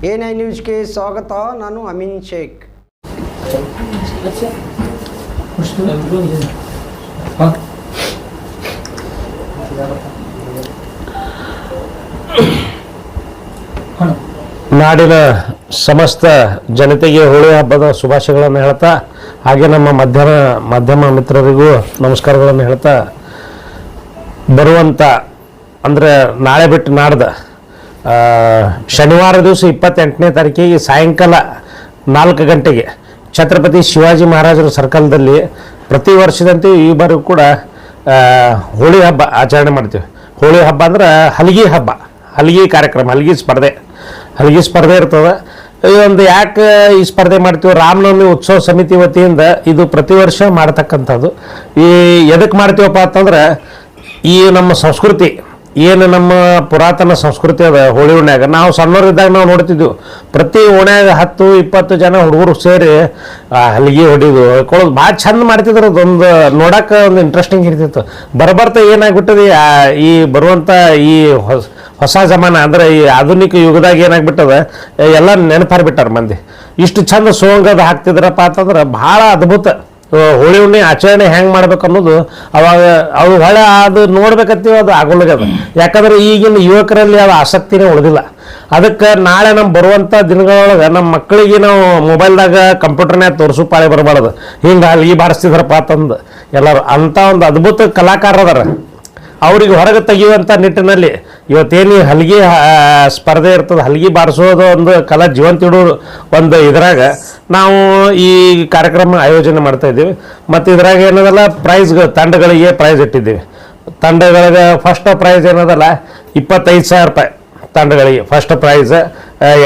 A9 ನ್ಯೂಸ್ಗೆ ಸ್ವಾಗತ. ನಾನು ಅಮೀನ್ ಶೇಖ್. ನಾಡಿನ ಸಮಸ್ತ ಜನತೆಗೆ ಹೋಳಿ ಹಬ್ಬದ ಶುಭಾಶಯಗಳನ್ನು ಹೇಳ್ತಾ, ಹಾಗೆ ನಮ್ಮ ಮಾಧ್ಯಮ ಮಿತ್ರರಿಗೂ ನಮಸ್ಕಾರಗಳನ್ನು ಹೇಳ್ತಾ, ಬರುವಂಥ ಅಂದರೆ ನಾಳೆ ಬಿಟ್ಟು ನಾಡ್ದು ಶನಿವಾರ ದಿವಸ 28ನೇ ತಾರೀಕಿಗೆ ಸಾಯಂಕಾಲ 4 ಗಂಟೆಗೆ ಛತ್ರಪತಿ ಶಿವಾಜಿ ಮಹಾರಾಜರ ಸರ್ಕಲ್ದಲ್ಲಿ ಪ್ರತಿ ವರ್ಷದಂತೆ ಈ ಬಾರಿ ಕೂಡ ಹೋಳಿ ಹಬ್ಬ ಆಚರಣೆ ಮಾಡ್ತೀವಿ. ಹೋಳಿ ಹಬ್ಬ ಅಂದ್ರೆ ಹಲಗಿ ಹಬ್ಬ, ಹಲಗಿ ಕಾರ್ಯಕ್ರಮ, ಹಲಗಿ ಸ್ಪರ್ಧೆ ಇರ್ತದೆ. ಇದೊಂದು ಯಾಕೆ ಈ ಸ್ಪರ್ಧೆ ಮಾಡ್ತೀವಿ, ರಾಮನವಮಿ ಉತ್ಸವ ಸಮಿತಿ ವತಿಯಿಂದ ಇದು ಪ್ರತಿ ವರ್ಷ ಮಾಡ್ತಕ್ಕಂಥದ್ದು. ಈ ಎದಕ್ಕೆ ಮಾಡ್ತೀವಪ್ಪ ಅಂತಂದ್ರೆ, ಈ ನಮ್ಮ ಸಂಸ್ಕೃತಿ ಏನು, ನಮ್ಮ ಪುರಾತನ ಸಂಸ್ಕೃತಿ ಅದ. ಹೋಳಿ ಹುಣ್ಣ್ಯಾಗ ನಾವು ಸಣ್ಣವರಿದ್ದಾಗ ನಾವು ನೋಡ್ತಿದ್ವಿ, ಪ್ರತಿ ಓಣ್ಯಾಗ 10-20 ಜನ ಹುಡುಗರು ಸೇರಿ ಹಲಗಿ ಹೊಡಿದು ಕೊಡೋದು ಭಾಳ ಚಂದ ಮಾಡ್ತಿದ್ರು. ಅದೊಂದು ನೋಡೋಕೆ ಒಂದು ಇಂಟ್ರೆಸ್ಟಿಂಗ್ ಇರ್ತಿತ್ತು. ಬರ್ತಾ ಏನಾಗ್ಬಿಟ್ಟದೆ, ಈ ಬರುವಂಥ ಈ ಹೊಸ ಜಮಾನ ಅಂದರೆ ಈ ಆಧುನಿಕ ಯುಗದಾಗ ಏನಾಗ್ಬಿಟ್ಟದ, ಎಲ್ಲ ನೆನಪಾರ್ಬಿಟ್ಟಾರ ಮಂದಿ. ಇಷ್ಟು ಚಂದ ಸೋಂಗದ ಹಾಕ್ತಿದ್ರಪ್ಪ ಅಂತಂದ್ರೆ ಭಾಳ ಅದ್ಭುತ. ಹೋಳಿ ಹುಣ್ಣಿ ಆಚರಣೆ ಹೆಂಗೆ ಮಾಡ್ಬೇಕು ಅನ್ನೋದು ಅವಾಗ ಅದು ಹೊಳೆ ಅದು ನೋಡ್ಬೇಕಂತೀವಿ, ಅದು ಆಗೋಲ್ಗದ. ಯಾಕಂದ್ರೆ ಈಗಿನ ಯುವಕರಲ್ಲಿ ಅದು ಆಸಕ್ತಿನೇ ಉಳಿದಿಲ್ಲ. ಅದಕ್ಕೆ ನಾಳೆ ನಮ್ಮ ಬರುವಂಥ ದಿನಗಳೊಳಗೆ ನಮ್ಮ ಮಕ್ಕಳಿಗೆ ನಾವು ಮೊಬೈಲ್ದಾಗ ಕಂಪ್ಯೂಟರ್ನಾಗ ತೋರಿಸು ಪಾಳೆ ಬರಬಾರ್ದು. ಹಿಂಗೆ ಹಲಗಿ ಬಾರಿಸ್ತಿದ್ರಪ್ಪ ಅಂತಂದು ಎಲ್ಲರೂ ಅಂಥ ಒಂದು ಅದ್ಭುತ ಕಲಾಕಾರದಾರ. ಅವ್ರಿಗೆ ಹೊರಗೆ ತೆಗೆಯುವಂಥ ನಿಟ್ಟಿನಲ್ಲಿ ಇವತ್ತೇನು ಹಲಗಿ ಸ್ಪರ್ಧೆ ಇರ್ತದೆ, ಹಲಗಿ ಬಾರಿಸೋದು ಒಂದು ಕಲಾ ಜೀವಂತ ಇಡೋದು ಒಂದು ಇದ್ರಾಗ ನಾವು ಈ ಕಾರ್ಯಕ್ರಮ ಆಯೋಜನೆ ಮಾಡ್ತಾ ಇದ್ದೀವಿ. ಮತ್ತು ಇದ್ರಾಗ ಏನದಲ್ಲ, ತಂಡಗಳಿಗೆ ಪ್ರೈಸ್ ಇಟ್ಟಿದ್ದೀವಿ. ತಂಡಗಳಿಗೆ ಫಸ್ಟ್ ಪ್ರೈಸ್ ಏನದಲ್ಲ 25,000 ರೂಪಾಯಿ ತಂಡಗಳಿಗೆ ಫಸ್ಟ್ ಪ್ರೈಸ್,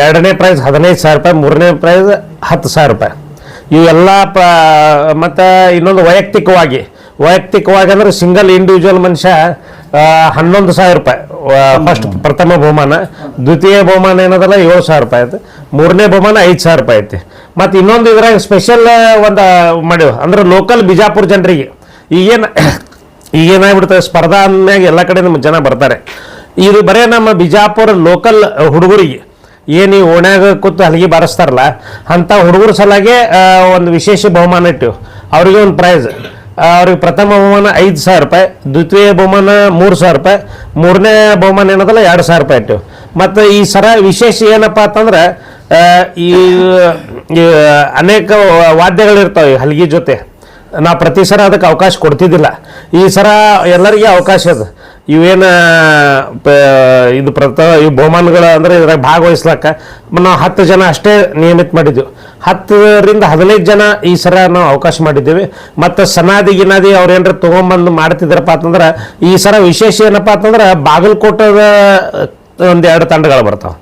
ಎರಡನೇ ಪ್ರೈಸ್ 15,000 ರೂಪಾಯಿ, ಮೂರನೇ ಪ್ರೈಸ್ 10,000 ರೂಪಾಯಿ. ಇವೆಲ್ಲ ಮತ್ತು ಇನ್ನೊಂದು ವೈಯಕ್ತಿಕವಾಗಿ ಅಂದರೆ ಸಿಂಗಲ್ ಇಂಡಿವಿಜುವಲ್ ಮನುಷ್ಯ 11,000 ರೂಪಾಯಿ ಫಸ್ಟ್ ಪ್ರಥಮ ಬಹುಮಾನ, ದ್ವಿತೀಯ ಬಹುಮಾನ ಏನದಲ್ಲ 7,000 ರೂಪಾಯಿ ಐತೆ, ಮೂರನೇ ಬಹುಮಾನ 5,000 ರೂಪಾಯಿ ಐತಿ. ಮತ್ತು ಇನ್ನೊಂದು ಇದ್ರಾಗ ಸ್ಪೆಷಲ್ ಒಂದು ಮಾಡಿವು ಅಂದ್ರೆ ಲೋಕಲ್ ಬಿಜಾಪುರ ಜನರಿಗೆ. ಈಗೇನಾಗ್ಬಿಡ್ತದೆ, ಸ್ಪರ್ಧಾ ಅಂದ್ಮ್ಯಾಗ ಎಲ್ಲ ಕಡೆ ನಮ್ಮ ಜನ ಬರ್ತಾರೆ. ಇದು ಬರೀ ನಮ್ಮ ಬಿಜಾಪುರ ಲೋಕಲ್ ಹುಡುಗರಿಗೆ ಏನು ಈ ಓಣ್ಯಾಗ ಕೂತು ಹಲಗಿ ಬಾರಿಸ್ತಾರಲ್ಲ ಅಂಥ ಹುಡುಗರ ಸಲಾಗೆ ಒಂದು ವಿಶೇಷ ಬಹುಮಾನ ಇಟ್ಟಿವಿ. ಅವರಿಗೆ ಒಂದು ಪ್ರೈಸ್, ಅವ್ರಿಗೆ ಪ್ರಥಮ ಬಹುಮಾನ 5,000 ರೂಪಾಯಿ, ದ್ವಿತೀಯ ಬಹುಮಾನ 3,000 ರೂಪಾಯಿ, ಮೂರನೇ ಬಹುಮಾನ ಏನದಲ್ಲ 2,000 ರೂಪಾಯಿ ಇಟ್ಟಿವಿ. ಮತ್ತು ಈ ಸರ ವಿಶೇಷ ಏನಪ್ಪ ಅಂತಂದ್ರೆ, ಈ ಅನೇಕ ವಾದ್ಯಗಳಿರ್ತಾವೆ ಹಲಗಿ ಜೊತೆ. ನಾವು ಪ್ರತಿ ಸರ ಅದಕ್ಕೆ ಅವಕಾಶ ಕೊಡ್ತಿದ್ದಿಲ್ಲ. ಈ ಸರ ಎಲ್ಲರಿಗೆ ಅವಕಾಶ ಅದ. ಇವೇನು ಈ ಬಹುಮಾನಗಳು ಅಂದರೆ ಇದ್ರಾಗ ಭಾಗವಹಿಸ್ಲಕ್ಕ ನಾವು 10 ಜನ ಅಷ್ಟೇ ನಿಯಮಿತ ಮಾಡಿದ್ವಿ. 10ರಿಂದ 15 ಜನ ಈ ಸರ ನಾವು ಅವಕಾಶ ಮಾಡಿದ್ದೀವಿ. ಮತ್ತು ಗಿನಾದಿ ಅವ್ರು ಏನಾರ ತೊಗೊಂಬಂದು ಮಾಡ್ತಿದ್ರಪ್ಪ ಅಂತಂದ್ರೆ, ಈ ಸರ ವಿಶೇಷ ಏನಪ್ಪ ಅಂತಂದ್ರೆ ಬಾಗಲಕೋಟದ 1-2 ತಂಡಗಳು ಬರ್ತಾವೆ.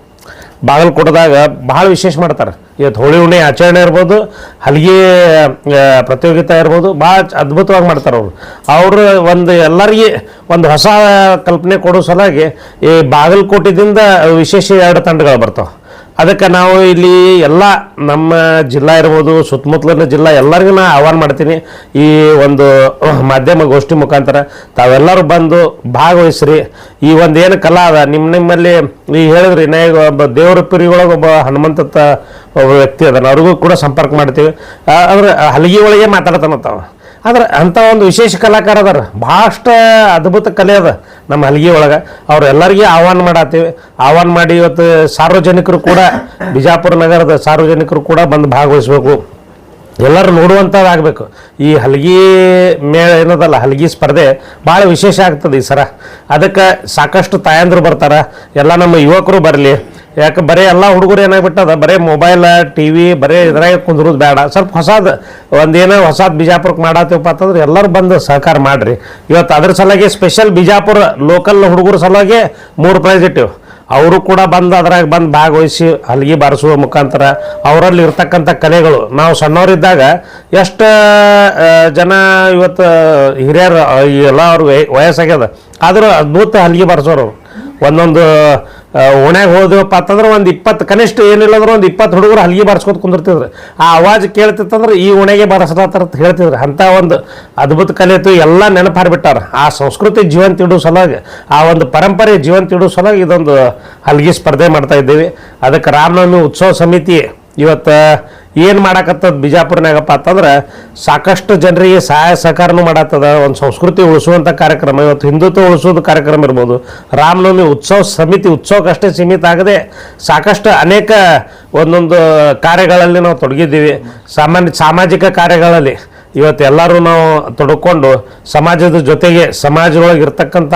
ಬಾಗಲಕೋಟದಾಗ ಭಾಳ ವಿಶೇಷ ಮಾಡ್ತಾರೆ. ಇವತ್ತು ಹೋಳಿ ಹುಣ್ಣಿ ಆಚರಣೆ ಇರ್ಬೋದು, ಹಲಗಿ ಪ್ರತಿಯೋಗಿತಾ ಇರ್ಬೋದು, ಭಾಳ ಅದ್ಭುತವಾಗಿ ಮಾಡ್ತಾರೆ ಅವರು ಒಂದು ಎಲ್ಲರಿಗೆ ಒಂದು ಹೊಸ ಕಲ್ಪನೆ ಕೊಡೋ ಸಲುವಾಗಿ ಈ ಬಾಗಲಕೋಟದಿಂದ ವಿಶೇಷ 2 ತಂಡಗಳು ಬರ್ತಾವೆ. ಅದಕ್ಕೆ ನಾವು ಇಲ್ಲಿ ಎಲ್ಲ ನಮ್ಮ ಜಿಲ್ಲಾ ಇರ್ಬೋದು, ಸುತ್ತಮುತ್ತಲಿನ ಜಿಲ್ಲಾ ಎಲ್ಲರಿಗೂ ನಾನು ಆಹ್ವಾನ ಮಾಡ್ತೀನಿ. ಈ ಒಂದು ಮಾಧ್ಯಮ ಗೋಷ್ಠಿ ಮುಖಾಂತರ ತಾವೆಲ್ಲರೂ ಬಂದು ಭಾಗವಹಿಸ್ರಿ. ಈ ಒಂದು ಏನು ಕಲಾ ಅದ ನಿಮ್ಮಲ್ಲಿ ಈ ಹೇಳಿದ್ರಿ, ಒಬ್ಬ ದೇವರ ಪಿರಿಗೊಳಗೆ ಒಬ್ಬ ಹನುಮಂತ ಒಬ್ಬ ವ್ಯಕ್ತಿ ಅದನ್ನು ಅವ್ರಿಗೂ ಕೂಡ ಸಂಪರ್ಕ ಮಾಡ್ತೀವಿ. ಅಂದ್ರೆ ಹಲಗಿ ಒಳಗೆ ಮಾತಾಡ್ತಾನಂತಾವ. ಆದ್ರೆ ಅಂಥ ಒಂದು ವಿಶೇಷ ಕಲಾಕಾರ ಅದಾರ, ಭಾಳಷ್ಟು ಅದ್ಭುತ ಕಲೆ ಅದ ನಮ್ಮ ಹಲಗಿ ಒಳಗೆ. ಅವ್ರೆಲ್ಲರಿಗೆ ಆಹ್ವಾನ ಮಾಡಿ ಇವತ್ತು ಸಾರ್ವಜನಿಕರು ಕೂಡ, ಬಿಜಾಪುರ ನಗರದ ಸಾರ್ವಜನಿಕರು ಕೂಡ ಬಂದು ಭಾಗವಹಿಸ್ಬೇಕು, ಎಲ್ಲರೂ ನೋಡುವಂಥದ್ದಾಗಬೇಕು. ಈ ಹಲಗಿ ಮೇಳ ಏನದಲ್ಲ, ಹಲಗಿ ಸ್ಪರ್ಧೆ ಭಾಳ ವಿಶೇಷ ಆಗ್ತದೆ ಈ ಸರ. ಅದಕ್ಕೆ ಸಾಕಷ್ಟು ತಾಯಂದ್ರು ಬರ್ತಾರೆ, ಎಲ್ಲ ನಮ್ಮ ಯುವಕರು ಬರಲಿ. ಯಾಕೆ ಬರೀ ಎಲ್ಲ ಹುಡುಗರು ಏನಾಗ್ಬಿಟ್ಟದ, ಬರೀ ಮೊಬೈಲ್ TV ಬರೀ ಇದ್ರಾಗ ಕುಂದ್ರೋದು ಬೇಡ. ಸ್ವಲ್ಪ ಹೊಸದು ಬಿಜಾಪುರಕ್ಕೆ ಮಾಡತ್ತೀವಪ್ಪ ಅಂತಂದ್ರೆ ಎಲ್ಲರೂ ಬಂದು ಸಹಕಾರ ಮಾಡಿರಿ. ಇವತ್ತು ಅದ್ರ ಸಲುವಾಗಿ ಸ್ಪೆಷಲ್ ಬಿಜಾಪುರ ಲೋಕಲ್ ಹುಡುಗರ ಸಲುವಾಗಿ 3 ಪ್ರೈಸ್ ಇಟ್ಟಿವಿ. ಅವರು ಕೂಡ ಅದ್ರಾಗ ಬಂದು ಭಾಗವಹಿಸಿ ಹಲಗಿ ಬಾರಿಸುವ ಮುಖಾಂತರ ಅವರಲ್ಲಿ ಇರ್ತಕ್ಕಂಥ ಕಲೆಗಳು, ನಾವು ಸಣ್ಣವರಿದ್ದಾಗ ಎಷ್ಟು ಜನ ಇವತ್ತು ಹಿರಿಯರು ಎಲ್ಲ ಅವ್ರ ವಯಸ್ಸಾಗ್ಯದ, ಆದರೂ ಅದ್ಭುತ ಹಲಗಿ ಬಾರಿಸೋರು. ಒಂದೊಂದು ಓಣ್ಯಾಗ ಹೋದ್ವಪ್ಪ ಅಂತಂದ್ರೆ ಒಂದು 20 ಕನಿಷ್ಠ ಏನಿಲ್ಲ ಅಂದ್ರೆ ಒಂದು 20 ಹುಡುಗರು ಹಲ್ಗಿ ಬಾರಿಸ್ಕೊತ ಕುಂದಿರ್ತಿದ್ರು. ಆ ಆವಾಜ್ ಕೇಳ್ತಿತ್ತಂದ್ರೆ ಈ ಓಣ್ಯಾಗೆ ಬಾರಿಸ್ಲತ್ತಾರ ಅಂತ ಹೇಳ್ತಿದ್ರು. ಅಂಥ ಒಂದು ಅದ್ಭುತ ಕಲೆ ಇತ್ತು. ಎಲ್ಲ ನೆನಪಾರಿಬಿಟ್ಟಾರ. ಆ ಸಂಸ್ಕೃತಿ ಜೀವಂತ ಇಡೋ ಸಲುವಾಗಿ, ಆ ಒಂದು ಪರಂಪರೆ ಜೀವಂತ ಇಡೋ ಸಲುವಾಗಿ ಇದೊಂದು ಹಲ್ಗಿ ಸ್ಪರ್ಧೆ ಮಾಡ್ತಾ ಇದ್ದೀವಿ. ಅದಕ್ಕೆ ರಾಮನವಮಿ ಉತ್ಸವ ಸಮಿತಿ ಇವತ್ತು ಏನು ಮಾಡಾಕತ್ತದ ಬಿಜಾಪುರನಾಗಪ್ಪ ಅಂತಂದ್ರೆ ಸಾಕಷ್ಟು ಜನರಿಗೆ ಸಹಾಯ ಸಹಕಾರನೂ ಮಾಡತ್ತದ. ಒಂದು ಸಂಸ್ಕೃತಿ ಉಳಿಸುವಂಥ ಕಾರ್ಯಕ್ರಮ, ಇವತ್ತು ಹಿಂದುತ್ವ ಉಳಿಸೋದು ಕಾರ್ಯಕ್ರಮ ಇರ್ಬೋದು. ರಾಮನವಮಿ ಉತ್ಸವ ಸಮಿತಿ ಉತ್ಸವಕ್ಕಷ್ಟೇ ಸೀಮಿತ ಆಗದೆ ಸಾಕಷ್ಟು ಅನೇಕ ಒಂದೊಂದು ಕಾರ್ಯಗಳಲ್ಲಿ ನಾವು ತೊಡಗಿದ್ದೀವಿ. ಸಾಮಾಜಿಕ ಕಾರ್ಯಗಳಲ್ಲಿ ಇವತ್ತು ಎಲ್ಲರೂ ನಾವು ತೊಡಕೊಂಡು ಸಮಾಜದ ಜೊತೆಗೆ ಸಮಾಜದೊಳಗೆ ಇರ್ತಕ್ಕಂಥ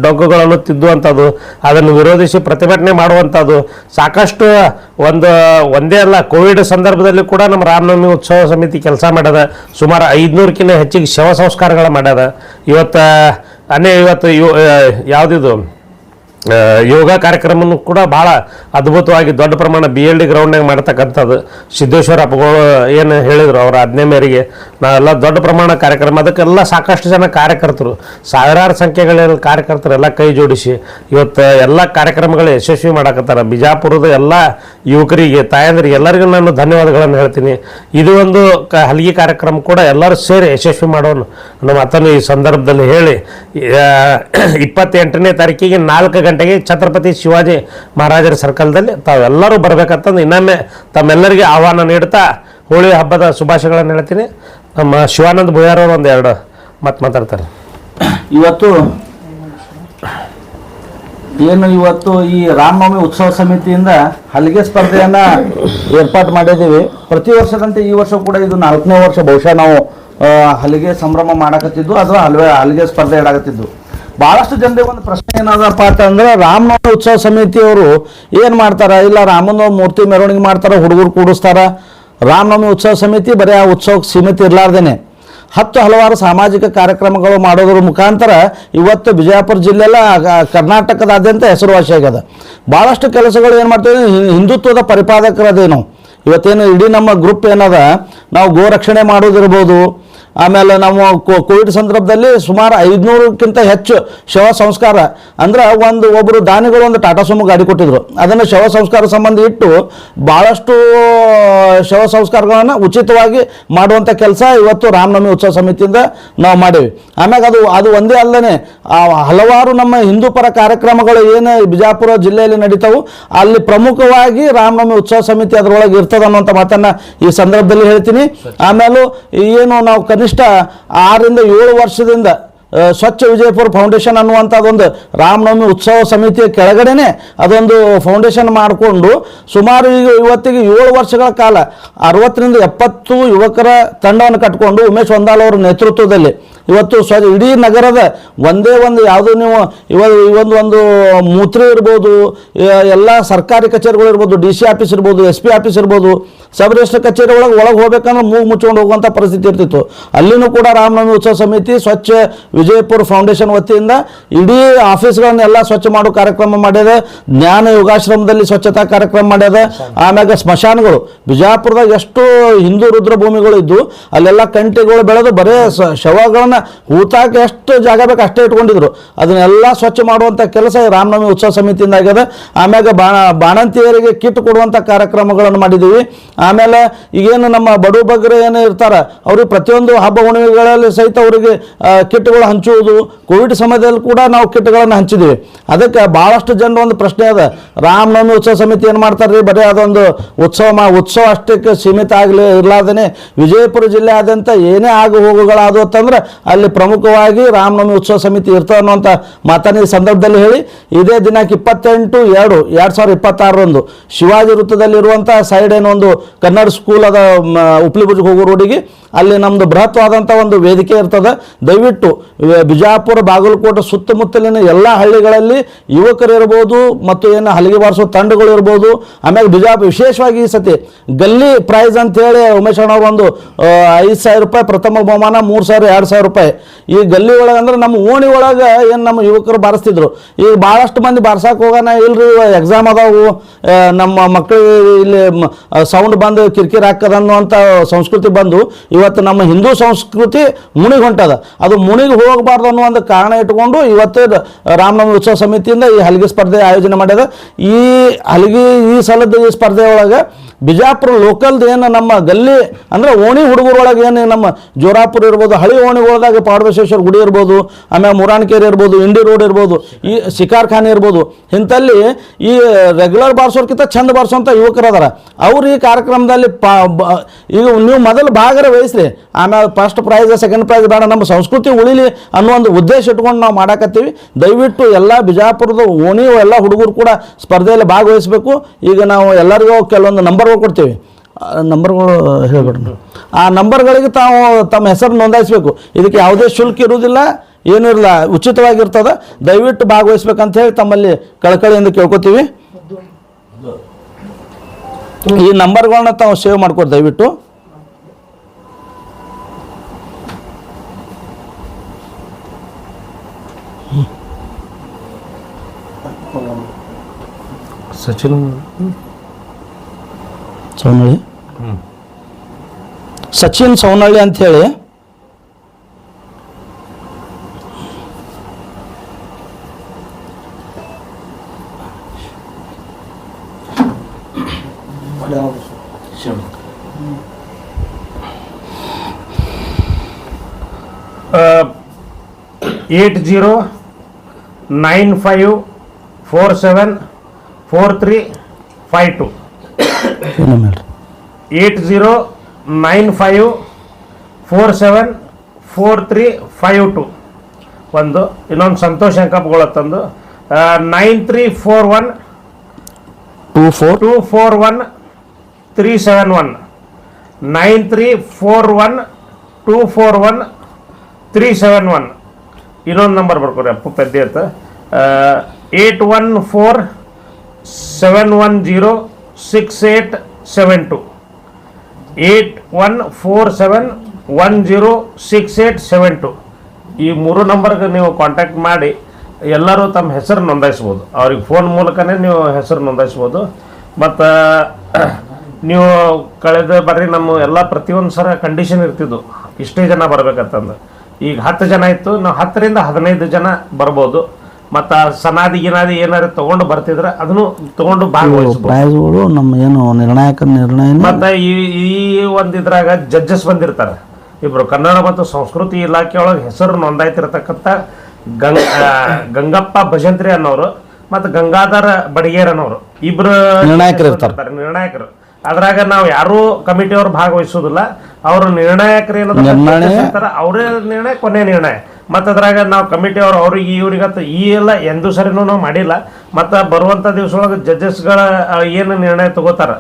ಡೊಂಕುಗಳನ್ನು ತಿದ್ದುವಂಥದ್ದು, ಅದನ್ನು ವಿರೋಧಿಸಿ ಪ್ರತಿಭಟನೆ ಮಾಡುವಂಥದ್ದು ಸಾಕಷ್ಟು ಒಂದೇ ಅಲ್ಲ. ಕೋವಿಡ್ ಸಂದರ್ಭದಲ್ಲಿ ಕೂಡ ನಮ್ಮ ರಾಮನವಮಿ ಉತ್ಸವ ಸಮಿತಿ ಕೆಲಸ ಮಾಡ್ಯದ. ಸುಮಾರು 500ಕ್ಕಿಂತ ಹೆಚ್ಚಿಗೆ ಶವ ಸಂಸ್ಕಾರಗಳು ಮಾಡ್ಯದ. ಇವತ್ತು ಯಾವುದಿದು ಯೋಗ ಕಾರ್ಯಕ್ರಮನೂ ಕೂಡ ಭಾಳ ಅದ್ಭುತವಾಗಿ ದೊಡ್ಡ ಪ್ರಮಾಣ BLD ಗ್ರೌಂಡ್ನಾಗ ಮಾಡ್ತಕ್ಕಂಥದ್ದು. ಸಿದ್ದೇಶ್ವರ ಅಪ್ಪಗಳು ಏನು ಹೇಳಿದರು ಅವರ ಆಜ್ಞೆ ಮೇರೆಗೆ ನಾವೆಲ್ಲ ದೊಡ್ಡ ಪ್ರಮಾಣ ಕಾರ್ಯಕ್ರಮ, ಅದಕ್ಕೆಲ್ಲ ಸಾಕಷ್ಟು ಜನ ಕಾರ್ಯಕರ್ತರು, ಸಾವಿರಾರು ಸಂಖ್ಯೆಗಳಲ್ಲಿ ಕಾರ್ಯಕರ್ತರೆಲ್ಲ ಕೈ ಜೋಡಿಸಿ ಇವತ್ತು ಎಲ್ಲ ಕಾರ್ಯಕ್ರಮಗಳು ಯಶಸ್ವಿ ಮಾಡಕತ್ತಾರೆ. ಬಿಜಾಪುರದ ಎಲ್ಲ ಯುವಕರಿಗೆ, ತಾಯಂದರಿಗೆ ಎಲ್ಲರಿಗೂ ನಾನು ಧನ್ಯವಾದಗಳನ್ನು ಹೇಳ್ತೀನಿ. ಇದು ಒಂದು ಹಲ್ಗಿ ಕಾರ್ಯಕ್ರಮ ಕೂಡ ಎಲ್ಲರೂ ಸೇರಿ ಯಶಸ್ವಿ ಮಾಡೋಣ ಅನ್ನೋ ಮಾತನ್ನು ಈ ಸಂದರ್ಭದಲ್ಲಿ ಹೇಳಿ 28ನೇ ತಾರೀಕಿಗೆ 4 ಗಂಟೆಗೆ ಛತ್ರಪತಿ ಶಿವಾಜಿ ಮಹಾರಾಜರ ಸರ್ಕಲ್ದಲ್ಲಿ ತಾವೆಲ್ಲರೂ ಬರಬೇಕಂತಂದು ಇನ್ನೊಮ್ಮೆ ತಮ್ಮೆಲ್ಲರಿಗೆ ಆಹ್ವಾನ ನೀಡ್ತಾ ಹೋಳಿ ಹಬ್ಬದ ಶುಭಾಶಯಗಳನ್ನು ಹೇಳ್ತೀನಿ. ನಮ್ಮ ಶಿವಾನಂದ ಭುಯಾರ್ ಅವರು ಒಂದೆರಡು ಮಾತಾಡ್ತಾರೆ. ಇವತ್ತು ಈ ರಾಮನವಮಿ ಉತ್ಸವ ಸಮಿತಿಯಿಂದ ಹಲಿಗೆ ಸ್ಪರ್ಧೆಯನ್ನ ಏರ್ಪಾటు ಮಾಡಿದ್ದೀವಿ. ಪ್ರತಿ ವರ್ಷದಂತೆ ಈ ವರ್ಷ ಕೂಡ ಇದು 4ನೇ ವರ್ಷ ಬಹುಶಃ ನಾವು ಹಲಿಗೆ ಸಂಭ್ರಮ ಮಾಡಕತ್ತಿದ್ದು ಅಥವಾ ಹಲಿಗೆ ಸ್ಪರ್ಧೆ ಇಡಾಕತ್ತಿದ್ದು. ಭಾಳಷ್ಟು ಜನರಿಗೆ ಒಂದು ಪ್ರಶ್ನೆ ಏನದಪ್ಪ ಅಂತಂದ್ರೆ, ರಾಮನವಮಿ ಉತ್ಸವ ಸಮಿತಿಯವರು ಏನು ಮಾಡ್ತಾರ, ಇಲ್ಲ ರಾಮನ ಮೂರ್ತಿ ಮೆರವಣಿಗೆ ಮಾಡ್ತಾರ, ಹುಡುಗರು ಕೂಡಿಸ್ತಾರ. ರಾಮನವಮಿ ಉತ್ಸವ ಸಮಿತಿ ಬರೀ ಆ ಉತ್ಸವಕ್ಕೆ ಸೀಮಿತ ಇರಲಾರ್ದೇನೆ ಹಲವಾರು ಸಾಮಾಜಿಕ ಕಾರ್ಯಕ್ರಮಗಳು ಮಾಡೋದ್ರ ಮುಖಾಂತರ ಇವತ್ತು ಬಿಜಾಪುರ ಜಿಲ್ಲೆಲ್ಲ ಕರ್ನಾಟಕದಾದ್ಯಂತ ಹೆಸರುವಾಸಿಯಾಗ್ಯದ. ಭಾಳಷ್ಟು ಕೆಲಸಗಳು ಏನು ಮಾಡ್ತೀವಿ, ಹಿಂದುತ್ವದ ಪರಿಪಾದಕರದೇ ನಾವು. ಇವತ್ತೇನು ಇಡೀ ನಮ್ಮ ಗ್ರೂಪ್ ಏನದ, ನಾವು ಗೋರಕ್ಷಣೆ ಮಾಡೋದಿರ್ಬೋದು, ಆಮೇಲೆ ನಾವು ಕೋವಿಡ್ ಸಂದರ್ಭದಲ್ಲಿ ಸುಮಾರು 500ಕ್ಕಿಂತ ಹೆಚ್ಚು ಶವ ಸಂಸ್ಕಾರ ಅಂದ್ರೆ ಒಬ್ಬರು ದಾನಿಗಳು ಒಂದು ಟಾಟಾ ಸುಮೋ ಗಾಡಿ ಕೊಟ್ಟಿದ್ರು. ಅದನ್ನು ಶವ ಸಂಸ್ಕಾರ ಸಂಬಂಧ ಇಟ್ಟು ಭಾಳಷ್ಟು ಶವ ಸಂಸ್ಕಾರಗಳನ್ನು ಉಚಿತವಾಗಿ ಮಾಡುವಂಥ ಕೆಲಸ ಇವತ್ತು ರಾಮನವಮಿ ಉತ್ಸವ ಸಮಿತಿಯಿಂದ ನಾವು ಮಾಡೇವಿ. ಆಮ್ಯಾಗ ಅದು ಒಂದೇ ಅಲ್ಲದೆ ಹಲವಾರು ನಮ್ಮ ಹಿಂದೂ ಪರ ಕಾರ್ಯಕ್ರಮಗಳು ಏನು ಬಿಜಾಪುರ ಜಿಲ್ಲೆಯಲ್ಲಿ ನಡೀತಾವು, ಅಲ್ಲಿ ಪ್ರಮುಖವಾಗಿ ರಾಮನವಮಿ ಉತ್ಸವ ಸಮಿತಿ ಅದರೊಳಗೆ ಇರ್ತದೆ ಅನ್ನೋಂಥ ಮಾತನ್ನು ಈ ಸಂದರ್ಭದಲ್ಲಿ ಹೇಳ್ತೀನಿ. ಆಮೇಲೆ ಏನು ನಾವು ಕನಿಷ್ಠ 6 ರಿಂದ 7 ವರ್ಷದಿಂದ ಸ್ವಚ್ಛ ವಿಜಯಪುರ ಫೌಂಡೇಶನ್ ಅನ್ನುವಂಥದ್ದೊಂದು ರಾಮನವಮಿ ಉತ್ಸವ ಸಮಿತಿಯ ಕೆಳಗಡೆನೆ ಅದೊಂದು ಫೌಂಡೇಶನ್ ಮಾಡಿಕೊಂಡು ಸುಮಾರು ಇವತ್ತಿಗೆ 7 ವರ್ಷಗಳ ಕಾಲ 60 ರಿಂದ 70 ಯುವಕರ ತಂಡವನ್ನು ಕಟ್ಟಿಕೊಂಡು ಉಮೇಶ್ ಹೊಂದಾಲ್ ಅವರ ನೇತೃತ್ವದಲ್ಲಿ ಇವತ್ತು ಇಡೀ ನಗರದ ಒಂದೇ ಒಂದು ಯಾವುದೋ ನೀವು ಒಂದು ಮೂತ್ರಿ ಇರ್ಬೋದು, ಎಲ್ಲ ಸರ್ಕಾರಿ ಕಚೇರಿಗಳು ಇರ್ಬೋದು, DC ಆಫೀಸ್ ಇರ್ಬೋದು, SP ಆಫೀಸ್ ಇರ್ಬೋದು, ಸಬ್ ರಿಜಿಸ್ಟರ್ ಕಚೇರಿ ಒಳಗೆ ಹೋಗ್ಬೇಕಂದ್ರೆ ಮೂಗು ಮುಚ್ಕೊಂಡು ಹೋಗುವಂಥ ಪರಿಸ್ಥಿತಿ ಇರ್ತಿತ್ತು. ಅಲ್ಲಿನೂ ಕೂಡ ರಾಮನವಮಿ ಉತ್ಸವ ಸಮಿತಿ ಸ್ವಚ್ಛ ವಿಜಯಪುರ ಫೌಂಡೇಶನ್ ವತಿಯಿಂದ ಇಡೀ ಆಫೀಸ್ಗಳನ್ನೆಲ್ಲ ಸ್ವಚ್ಛ ಮಾಡೋ ಕಾರ್ಯಕ್ರಮ ಮಾಡ್ಯದ. ಜ್ಞಾನ ಯೋಗಾಶ್ರಮದಲ್ಲಿ ಸ್ವಚ್ಛತಾ ಕಾರ್ಯಕ್ರಮ ಮಾಡ್ಯದ. ಆಮ್ಯಾಗ ಸ್ಮಶಾನಗಳು ಬಿಜಾಪುರದಾಗ ಎಷ್ಟು ಹಿಂದೂ ರುದ್ರಭೂಮಿಗಳು ಇದ್ದು ಅಲ್ಲೆಲ್ಲ ಕಂಟಿಗಳು ಬೆಳೆದು ಬರೇ ಶವಗಳನ್ನ ಹೂತಾಕೆ ಎಷ್ಟು ಜಾಗ ಬೇಕು ಅಷ್ಟೇ ಇಟ್ಕೊಂಡಿದ್ರು. ಅದನ್ನೆಲ್ಲ ಸ್ವಚ್ಛ ಮಾಡುವಂಥ ಕೆಲಸ ರಾಮನವಮಿ ಉತ್ಸವ ಸಮಿತಿಯಿಂದ ಆಗ್ಯದ. ಆಮ್ಯಾಗ ಬಾಣಂತಿಯರಿಗೆ ಕಿಟ್ ಕೊಡುವಂಥ ಕಾರ್ಯಕ್ರಮಗಳನ್ನು ಮಾಡಿದ್ದೀವಿ. ಆಮೇಲೆ ಈಗೇನು ನಮ್ಮ ಬಡು ಬಗ್ಗರು ಏನು ಇರ್ತಾರ ಅವ್ರಿಗೆ ಪ್ರತಿಯೊಂದು ಹಬ್ಬ ಹುಣ್ಣಿಮೆಗಳಲ್ಲಿ ಸಹಿತ ಅವರಿಗೆ ಕಿಟ್ಗಳು ಹಂಚುವುದು. ಕೋವಿಡ್ ಸಮಯದಲ್ಲಿ ಕೂಡ ನಾವು ಕಿಟ್ಗಳನ್ನು ಹಂಚಿದ್ದೀವಿ. ಅದಕ್ಕೆ ಭಾಳಷ್ಟು ಜನರು ಒಂದು ಪ್ರಶ್ನೆ ಅದ, ರಾಮನವಮಿ ಉತ್ಸವ ಸಮಿತಿ ಏನು ಮಾಡ್ತಾರೆ, ಬರೀ ಅದೊಂದು ಉತ್ಸವ ಅಷ್ಟಕ್ಕೆ ಸೀಮಿತ ಇರಲಾರ್ದೇ ವಿಜಯಪುರ ಜಿಲ್ಲೆಯಾದ್ಯಂತ ಏನೇ ಆಗು ಹೋಗುಗಳಾದವು ಅಂತಂದ್ರೆ ಅಲ್ಲಿ ಪ್ರಮುಖವಾಗಿ ರಾಮನವಮಿ ಉತ್ಸವ ಸಮಿತಿ ಇರ್ತದೆ ಅನ್ನುವಂಥ ಮಾತನ್ನು ಈ ಸಂದರ್ಭದಲ್ಲಿ ಹೇಳಿ, ಇದೇ ದಿನಾಂಕ 28/2/2026 ಶಿವಾಜಿ ವೃತ್ತದಲ್ಲಿರುವಂಥ ಸೈಡ್ ಏನೋ ಒಂದು ಕನ್ನಡ ಸ್ಕೂಲ್ ಅದ, ಉಪ್ಲಿಬುರ್ಜಿಗೆ ಹೋಗೋ ರೋಡಿಗೆ ಅಲ್ಲಿ ನಮ್ಮದು ಬೃಹತ್ವಾದಂಥ ಒಂದು ವೇದಿಕೆ ಇರ್ತದೆ. ದಯವಿಟ್ಟು ಬಿಜಾಪುರ, ಬಾಗಲಕೋಟೆ ಸುತ್ತಮುತ್ತಲಿನ ಎಲ್ಲ ಹಳ್ಳಿಗಳಲ್ಲಿ ಯುವಕರು ಇರ್ಬೋದು ಮತ್ತು ಏನು ಹಲಿಗೆ ಬಾರಿಸೋ ತಂಡಗಳು ಇರ್ಬೋದು. ಆಮೇಲೆ ಬಿಜಾಪುರ ವಿಶೇಷವಾಗಿ ಈ ಸತಿ ಗಲ್ಲಿ ಪ್ರೈಸ್ ಅಂತೇಳಿ ಉಮೇಶ್ ಅಣ್ಣವ್ರು ಒಂದು 5,000 ರೂಪಾಯಿ ಪ್ರಥಮ ಬಹುಮಾನ, 3,000, 2,000 ರೂಪಾಯಿ ಈ ಗಲ್ಲಿ ಒಳಗೆ ಅಂದ್ರೆ ನಮ್ಮ ಓಣಿ ಒಳಗೆ ಏನು ನಮ್ಮ ಯುವಕರು ಬಾರಿಸ್ತಿದ್ರು. ಈಗ ಭಾಳಷ್ಟು ಮಂದಿ ಬಾರ್ಸಕ್ಕೆ ಹೋಗೋಣ ಇಲ್ರಿ, ಎಕ್ಸಾಮ್ ಅದಾವು, ನಮ್ಮ ಮಕ್ಕಳು ಇಲ್ಲಿ ಸೌಂಡ್ ಬಂದು ಕಿರಿಕಿರಿ ಹಾಕದ ಅನ್ನುವಂಥ ಸಂಸ್ಕೃತಿ ಬಂದು ಇವತ್ತು ಇವತ್ತು ನಮ್ಮ ಹಿಂದೂ ಸಂಸ್ಕೃತಿ ಮುಣಿಗೆ ಹೊಂಟದ. ಅದು ಮುಣಿಗೆ ಹೋಗಬಾರ್ದು ಅನ್ನೋ ಒಂದು ಕಾರಣ ಇಟ್ಕೊಂಡು ಇವತ್ತು ರಾಮನವಮಿ ಉತ್ಸವ ಸಮಿತಿಯಿಂದ ಈ ಹಲಗೆ ಸ್ಪರ್ಧೆ ಆಯೋಜನೆ ಮಾಡ್ಯದ. ಈ ಸಲದ ಈ ಸ್ಪರ್ಧೆ ಒಳಗೆ ಬಿಜಾಪುರ ಲೋಕಲ್ದು ಏನು ನಮ್ಮ ಗಲ್ಲಿ ಅಂದರೆ ಓಣಿ ಹುಡುಗರೊಳಗೆ ಏನು ನಮ್ಮ ಜೋರಾಪುರ ಇರ್ಬೋದು, ಹಳಿ ಓಣಿಗಳದಾಗ ಪಾಡಬಸವೇಶ್ವರ ಗುಡಿ ಇರ್ಬೋದು, ಆಮೇಲೆ ಮುರಾಣಕೆರೆ ಇರ್ಬೋದು, ಇಂಡಿ ರೋಡ್ ಇರ್ಬೋದು, ಈ ಶಿಕಾರ್ಖಾನೆ ಇರ್ಬೋದು, ಇಂಥಲ್ಲಿ ಈ ರೆಗ್ಯುಲರ್ ಬಾರಿಸೋರ್ಕಿಂತ ಚಂದ ಬಾರಿಸೋಂಥ ಯುವಕರು ಅದಾರ. ಅವ್ರು ಈ ಕಾರ್ಯಕ್ರಮದಲ್ಲಿ ಈಗ ನೀವು ಮೊದಲು ಭಾಗರ ವಹಿಸ್ರಿ, ಆಮೇಲೆ ಫಸ್ಟ್ ಪ್ರೈಸ್ ಸೆಕೆಂಡ್ ಪ್ರೈಸ್ ಬೇಡ, ನಮ್ಮ ಸಂಸ್ಕೃತಿ ಉಳಿಲಿ ಅನ್ನೋ ಒಂದು ಉದ್ದೇಶ ಇಟ್ಕೊಂಡು ನಾವು ಮಾಡಾಕತ್ತೀವಿ. ದಯವಿಟ್ಟು ಎಲ್ಲ ಬಿಜಾಪುರದ ಓಣಿ ಎಲ್ಲ ಹುಡುಗರು ಕೂಡ ಸ್ಪರ್ಧೆಯಲ್ಲಿ ಭಾಗವಹಿಸಬೇಕು. ಈಗ ನಾವು ಎಲ್ಲರಿಗೂ ಕೆಲವೊಂದು ನಂಬರ್ಗಳು ಕೊಡ್ತೀವಿ, ನಂಬರ್ಗಳು ಹೇಳ್ಬಿಡ್ರಿ. ಆ ನಂಬರ್ಗಳಿಗೆ ತಾವು ತಮ್ಮ ಹೆಸರು ನೋಂದಾಯಿಸಬೇಕು. ಇದಕ್ಕೆ ಯಾವುದೇ ಶುಲ್ಕ ಇರುವುದಿಲ್ಲ, ಏನೂ ಇರಲ್ಲ, ಉಚಿತವಾಗಿರ್ತದೆ. ದಯವಿಟ್ಟು ಭಾಗವಹಿಸ್ಬೇಕಂತ ಹೇಳಿ ತಮ್ಮಲ್ಲಿ ಕಳಕಳಿಯಿಂದ ಕೇಳ್ಕೊತೀವಿ. ಈ ನಂಬರ್ಗಳನ್ನ ತಾವು ಸೇವ್ ಮಾಡ್ಕೊಡಿ ದಯವಿಟ್ಟು. ಸಚಿನ್ ಸೌನಳ್ಳಿ ಅಂಥೇಳಿ ಏಟ್ 8095474352 8095474352 ಒಂದು. ಇನ್ನೊಂದು ಸಂತೋಷ್ ಅಂಕಪ್ಗಳತ್ತಂದು 9341241371 9341241371. ಇನ್ನೊಂದು ನಂಬರ್ ಬರ್ಕೊರಿ ಅಪ್ಪು ಪೆದ್ದೆ ಅಂತ 8147106872 8147106872. ಈ 3 ನಂಬರ್ಗೆ ನೀವು ಕಾಂಟ್ಯಾಕ್ಟ್ ಮಾಡಿ ಎಲ್ಲರೂ ತಮ್ಮ ಹೆಸರು ನೋಂದಾಯಿಸ್ಬೋದು. ಅವ್ರಿಗೆ ಫೋನ್ ಮೂಲಕನೇ ನೀವು ಹೆಸರು ನೋಂದಾಯಿಸ್ಬೋದು. ಮತ್ತು ನೀವು ಕಳೆದ ಬರ್ರಿ ನಮ್ಮ ಎಲ್ಲ ಪ್ರತಿಯೊಂದು ಸರ ಕಂಡೀಷನ್ ಇರ್ತಿದ್ದು ಇಷ್ಟೇ ಜನ ಬರ್ಬೇಕಂತಂದು. ಈಗ 10 ಜನ ಇತ್ತು, ನಾವು 10 ರಿಂದ 15 ಜನ ಬರ್ಬೋದು. ಮತ್ತು ಸನಾದಿ ಗಿನಾದಿ ಏನಾದ್ರು ತೊಗೊಂಡು ಬರ್ತಿದ್ರೆ ಅದನ್ನು ತೊಗೊಂಡು ಭಾಗವಹಿಸ್ಬೋದು. ನಮ್ಮ ಏನು ನಿರ್ಣಾಯಕ ನಿರ್ಣಯ. ಮತ್ತು ಈ ಒಂದು ಇದ್ರಾಗ ಜಡ್ಜಸ್ ಬಂದಿರ್ತಾರೆ ಇಬ್ಬರು. ಕನ್ನಡ ಮತ್ತು ಸಂಸ್ಕೃತಿ ಇಲಾಖೆ ಒಳಗೆ ಹೆಸರು ನೋಂದಾಯ್ತಿರ್ತಕ್ಕಂಥ ಗಂಗಪ್ಪ ಭಜಂತ್ರಿ ಅನ್ನೋರು ಮತ್ತು ಗಂಗಾಧರ ಬಡಿಗೇರ್ ಅನ್ನೋರು ಇಬ್ಬರು ನಿರ್ಣಾಯಕರು. ಅದ್ರಾಗ ನಾವು ಯಾರೂ ಕಮಿಟಿಯವ್ರು ಭಾಗವಹಿಸೋದಿಲ್ಲ. ಅವರು ನಿರ್ಣಾಯಕರು ಏನಂತಾರೆ ಅವರೇ ನಿರ್ಣಯ, ಕೊನೆ ನಿರ್ಣಯ. ಮತ್ತು ಅದ್ರಾಗ ನಾವು ಕಮಿಟಿಯವ್ರು ಅವ್ರಿಗೆ ಇವ್ರಿಗಂತ ಈ ಎಲ್ಲ ಎಂದೂ ಸರಿನೂ ನಾವು ಮಾಡಿಲ್ಲ. ಮತ್ತು ಬರುವಂಥ ದಿವಸ ಒಳಗೆ ಜಡ್ಜಸ್ಗಳ ಏನು ನಿರ್ಣಯ ತಗೋತಾರ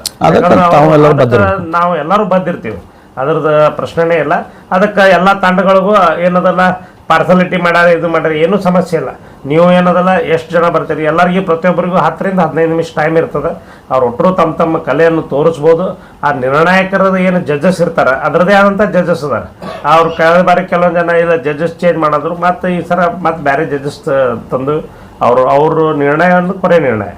ನಾವು ಎಲ್ಲರೂ ಬಂದಿರ್ತೀವಿ, ಅದ್ರದ್ದು ಪ್ರಶ್ನೆನೇ ಇಲ್ಲ. ಅದಕ್ಕೆ ಎಲ್ಲ ತಂಡಗಳಿಗೂ ಏನದಲ್ಲ ಪಾರ್ಸಲಿಟಿ ಮಾಡ್ಯಾರ, ಇದು ಮಾಡ್ಯಾರ, ಏನೂ ಸಮಸ್ಯೆ ಇಲ್ಲ. ನೀವು ಏನದಲ್ಲ ಎಷ್ಟು ಜನ ಬರ್ತೀರಿ ಎಲ್ಲರಿಗೂ ಪ್ರತಿಯೊಬ್ಬರಿಗೂ 10 ರಿಂದ 15 ನಿಮಿಷ ಟೈಮ್ ಇರ್ತದೆ. ಅವ್ರು ಒಟ್ಟರು ತಮ್ಮ ಕಲೆಯನ್ನು ತೋರಿಸ್ಬೋದು. ಆ ನಿರ್ಣಾಯಕರದ ಏನು ಜಡ್ಜಸ್ ಇರ್ತಾರೆ ಅದರದೇ ಆದಂಥ ಜಡ್ಜಸ್ ಅದಾರೆ. ಅವ್ರು ಕಳೆದ ಬಾರಿ ಕೆಲವೊಂದು ಜನ ಇಲ್ಲ ಜಡ್ಜಸ್ ಚೇಂಜ್ ಮಾಡಿದ್ರು, ಮತ್ತು ಈ ಸರ ಮತ್ತು ಬೇರೆ ಜಡ್ಜಸ್ ತಂದು ಅವರು ನಿರ್ಣಯವನ್ನು ಕೊನೆ ನಿರ್ಣಯ.